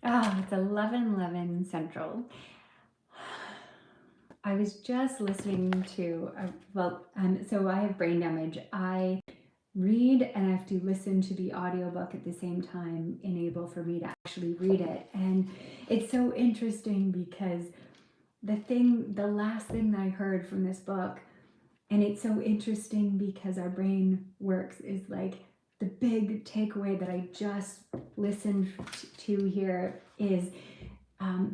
It's 11:11 Central. I was just listening to, so I have brain damage. I read and I have to listen to the audiobook at the same time, enable for me to actually read it. And it's so interesting because the last thing that I heard from this book, and it's so interesting because our brain works, is like the big takeaway that I just listened to here is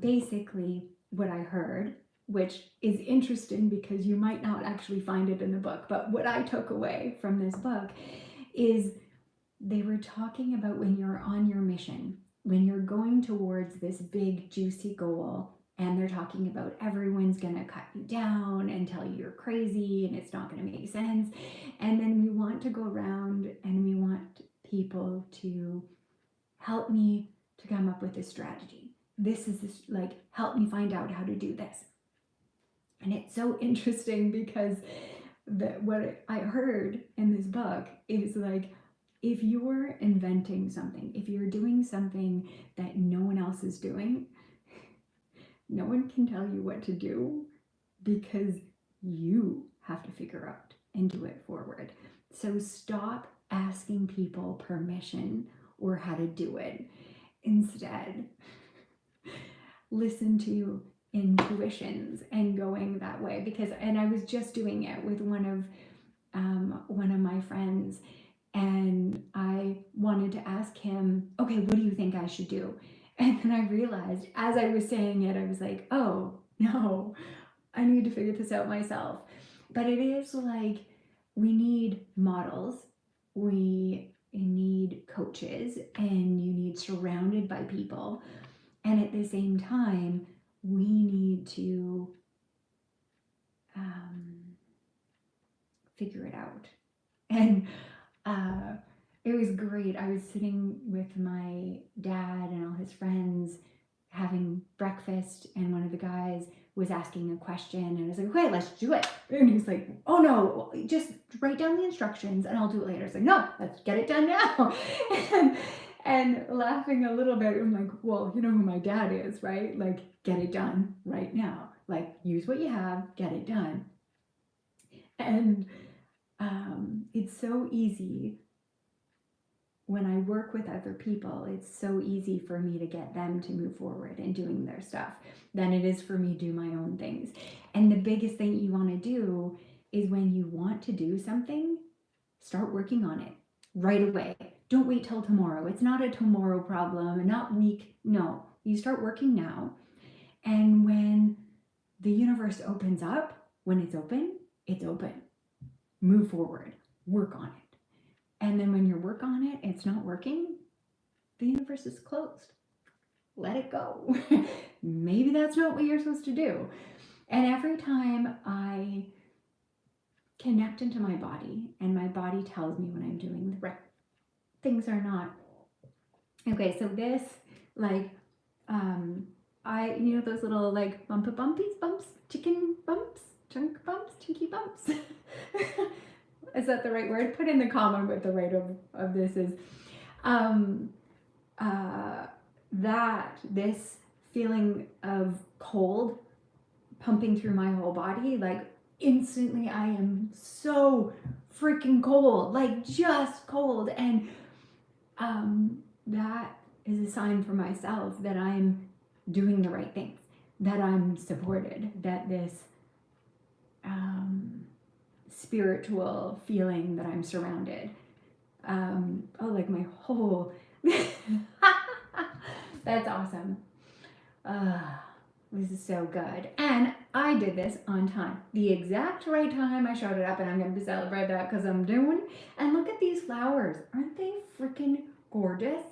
basically what I heard, which is interesting because you might not actually find it in the book. But what I took away from this book is they were talking about when you're on your mission, when you're going towards this big, juicy goal, and they're talking about everyone's going to cut you down and tell you you're crazy and it's not going to make sense. And then we want to go around and we want people to help me to come up with a strategy. This, like, help me find out how to do this. And it's so interesting because what I heard in this book is like, if you're inventing something, if you're doing something that no one else is doing, no one can tell you what to do because you have to figure out and do it forward. So stop asking people permission or how to do it. Instead, listen to intuitions and going that way. And I was just doing it with one of my friends, and I wanted to ask him, okay, what do you think I should do? And then I realized as I was saying it, I was like, oh no, I need to figure this out myself. But it is like, we need models, we need coaches, and you need surrounded by people. And at the same time, we need to figure it out. And it was great. I was sitting with my dad and all his friends having breakfast, and one of the guys was asking a question, and I was like, okay, let's do it. And he's like, oh no, just write down the instructions and I'll do it later. It's like, no, let's get it done now. and laughing a little bit, I'm like, well, you know who my dad is, right? Like, get it done right now. Like, use what you have, get it done. And it's so easy when I work with other people, it's so easy for me to get them to move forward and doing their stuff than it is for me to do my own things. And the biggest thing you want to do is, when you want to do something, start working on it right away. Don't wait till tomorrow. It's not a tomorrow problem, and not week. No, you start working now. And when the universe opens up, when it's open, it's open. Move forward, work on it. And then when you work on it, it's not working, the universe is closed. Let it go. Maybe that's not what you're supposed to do. And every time I connect into my body, and my body tells me when I'm doing the right things or not. Okay, so this, like, those little, like, bumps, chicken bumps, chunk bumps, chinky bumps. Is that the right word? Put in the comment what the right of this is. This feeling of cold pumping through my whole body, like, instantly I am so freaking cold, like, just cold. And that is a sign for myself that I'm doing the right things, that I'm supported, that this spiritual feeling that I'm surrounded. Like my whole, that's awesome. This is so good. And I did this on time, the exact right time I showed it up, and I'm going to celebrate that because I'm doing. And look at these flowers. Aren't they freaking gorgeous?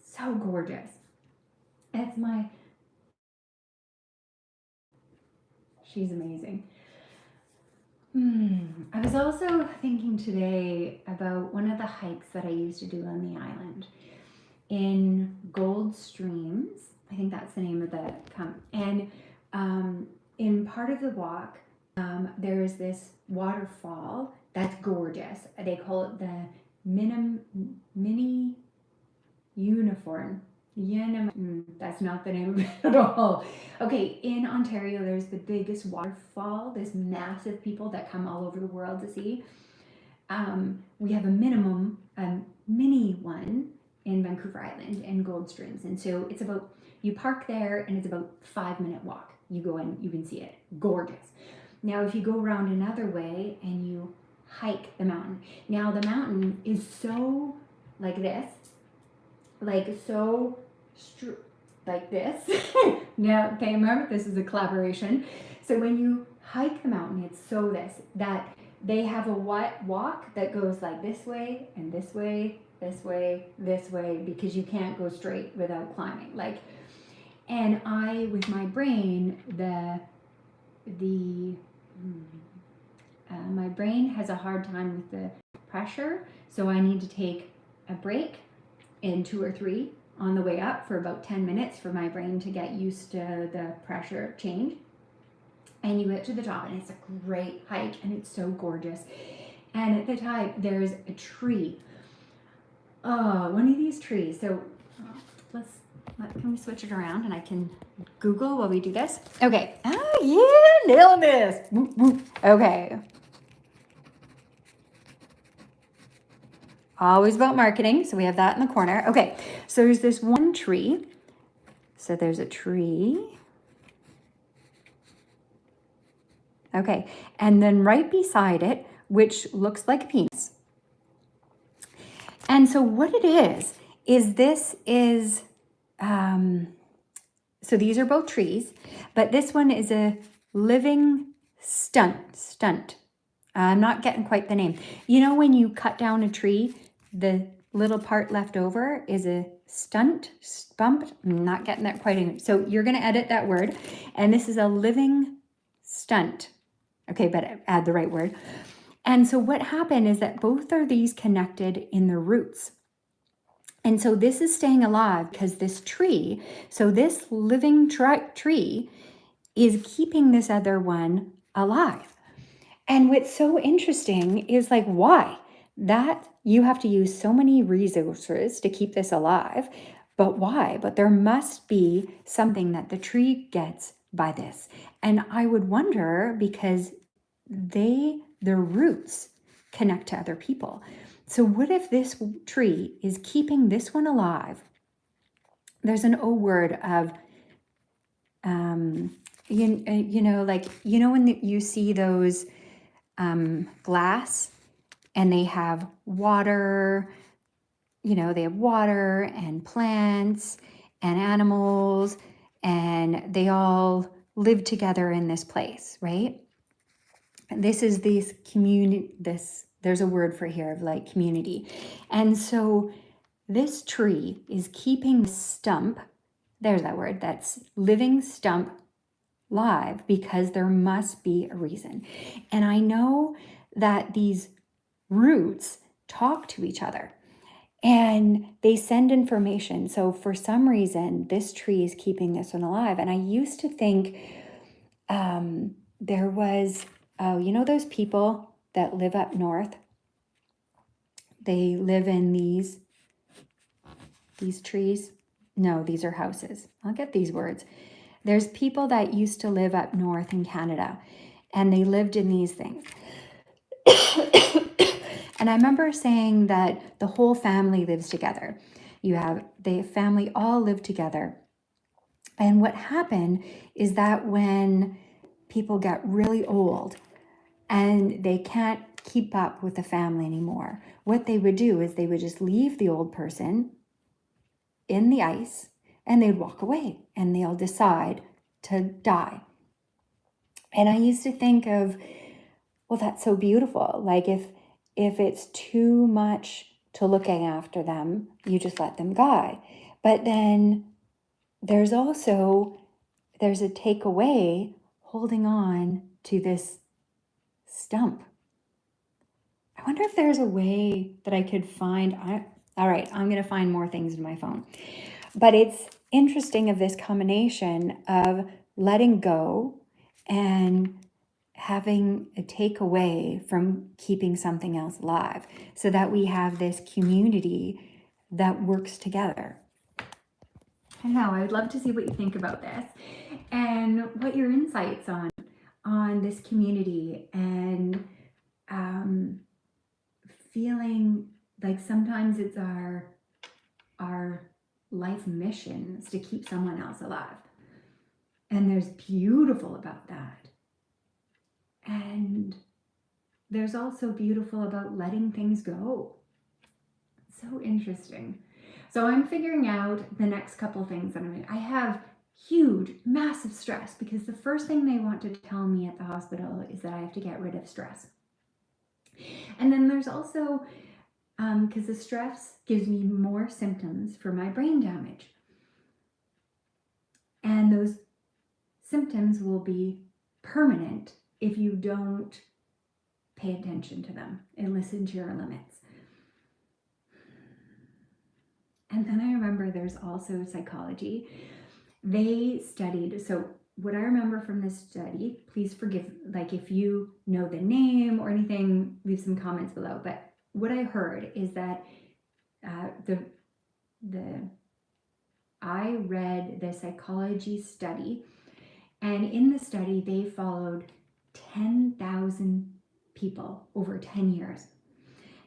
So gorgeous. It's she's amazing. I was also thinking today about one of the hikes that I used to do on the island in Gold Streams. I think that's the name of the and in part of the walk, there's this waterfall that's gorgeous. They call it the mini unicorn. That's not the name of it at all. Okay, in Ontario, there's the biggest waterfall, this massive people that come all over the world to see. We have a mini one in Vancouver Island in Gold Springs. And so it's about, you park there and it's about 5-minute walk. You go in, you can see it. Gorgeous. Now, if you go around another way and you hike the mountain. Now, the mountain is so like this, like so like this. Now, okay, remember, this is a collaboration. So when you hike the mountain, it's so that they have a walk that goes like this way and this way, this way, this way, because you can't go straight without climbing. Like, and I, with my brain, my brain has a hard time with the pressure, so I need to take a break in 2 or 3 on the way up for about 10 minutes for my brain to get used to the pressure change. And you get to the top and it's a great hike and it's so gorgeous. And at the top there's a tree. One of these trees. So can we switch it around and I can Google while we do this? Okay. Oh yeah, nailing this. Whoop, whoop. Okay. Always about marketing. So we have that in the corner. Okay. So there's this one tree. So there's a tree. Okay, and then right beside it, which looks like a penis. And so what it is this is, so these are both trees, but this one is a living stunt. I'm not getting quite the name. You know when you cut down a tree, the little part left over is a spump. I'm not getting that quite in. So you're going to edit that word. And this is a living stunt. Okay, but add the right word. And so what happened is that both are these connected in the roots. And so this is staying alive because this tree, so this living tree is keeping this other one alive. And what's so interesting is like, why? That you have to use so many resources to keep this alive, but why? But there must be something that the tree gets by this. And I would wonder because their roots connect to other people. So what if this tree is keeping this one alive? There's an O word of, you know, like, you know, when you see those glass and they have water, you know, they have water and plants and animals and they all live together in this place, right? This is this community, there's a word for here of like community. And so this tree is keeping the stump, there's that word, that's living stump live because there must be a reason. And I know that these roots talk to each other and they send information. So for some reason, this tree is keeping this one alive. And I used to think there was, you know those people that live up north? They live in these trees? No, these are houses. I'll get these words. There's people that used to live up north in Canada, and they lived in these things. And I remember saying that the whole family lives together. The family all live together. And what happened is that when people get really old and they can't keep up with the family anymore, what they would do is they would just leave the old person in the ice and they'd walk away and they'll decide to die. And I used to think of, well, that's so beautiful. Like if it's too much to looking after them, you just let them die. But then there's a takeaway holding on to this stump. I wonder if there's a way that I could find, all right, I'm going to find more things in my phone. But it's interesting of this combination of letting go and having a takeaway from keeping something else alive so that we have this community that works together. I don't know, I would love to see what you think about this and what your insights on this community, and feeling like sometimes it's our life missions to keep someone else alive. And there's beautiful about that. And there's also beautiful about letting things go. So interesting. So I'm figuring out the next couple things that I'm doing. I have huge, massive stress because the first thing they want to tell me at the hospital is that I have to get rid of stress. And then there's also, because the stress gives me more symptoms for my brain damage. And those symptoms will be permanent if you don't pay attention to them and listen to your limits. And then I remember there's also psychology. They studied, so what I remember from this study, please forgive, like if you know the name or anything, leave some comments below. But what I heard is that I read the psychology study, and in the study they followed 10,000 people over 10 years.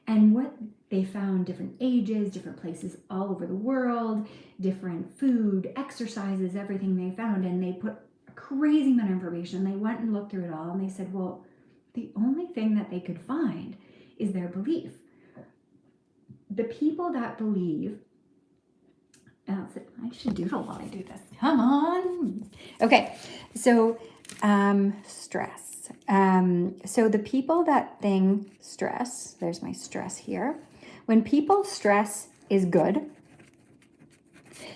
And what they found, different ages, different places all over the world, different food, exercises, everything they found. And they put a crazy amount of information. They went and looked through it all, and they said, well, the only thing that they could find is their belief. The people that believe, I should doodle while I do this. Come on. Okay, so stress. So the people that think stress, there's my stress here. When people stress is good,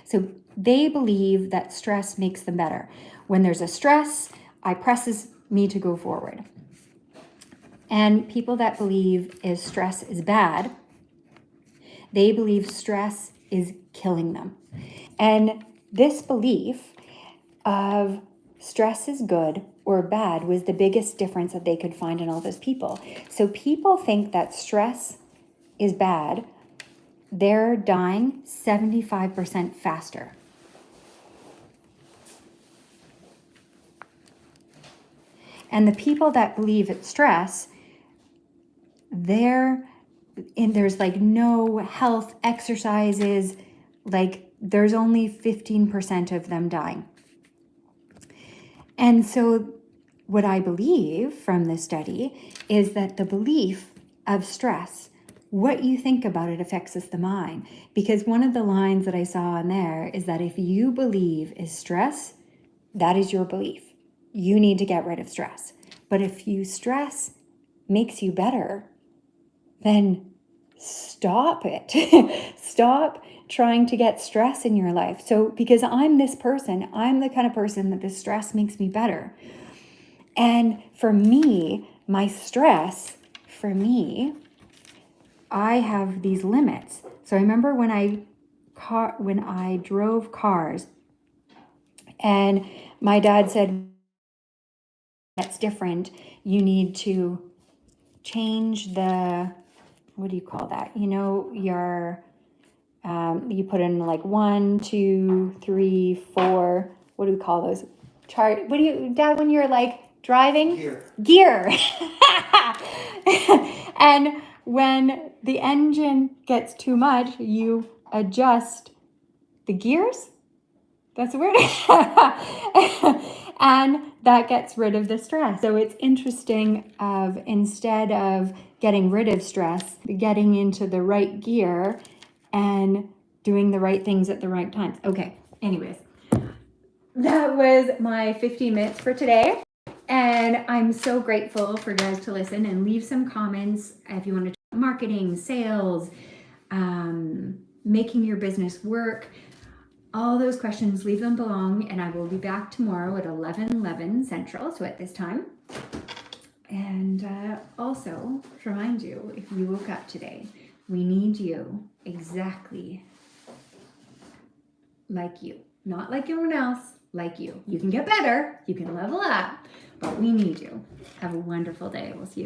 so they believe that stress makes them better. When there's a stress, it presses me to go forward. And people that believe stress is bad, they believe stress is killing them. And this belief of stress is good or bad was the biggest difference that they could find in all those people. So people think that stress is bad. They're dying 75% faster. And the people that believe it's stress, there's like no health exercises, like there's only 15% of them dying. And so what I believe from this study is that the belief of stress, what you think about it affects the mind. Because one of the lines that I saw in there is that if you believe is stress, that is your belief. You need to get rid of stress. But if you stress makes you better, then stop it. Stop trying to get stress in your life. So because I'm this person, I'm the kind of person that this stress makes me better. And for me, my stress, I have these limits. So I remember when I drove cars, and my dad said, that's different. You need to change the, what do you call that? You know, you put in like 1, 2, 3, 4. What do we call those? Chart. What do you, Dad, when you're like driving? Gear. And when the engine gets too much, you adjust the gears. That's a word. And that gets rid of the stress. So it's interesting of instead of getting rid of stress, getting into the right gear and doing the right things at the right times. Okay, anyways, that was my 15 minutes for today. And I'm so grateful for you guys to listen, and leave some comments if you want to talk marketing, sales, making your business work. All those questions, leave them below, and I will be back tomorrow at 11:11 Central, so at this time. And also, to remind you, if you woke up today, we need you exactly like you. Not like anyone else, like you. You can get better, you can level up, but we need you. Have a wonderful day. We'll see you tomorrow.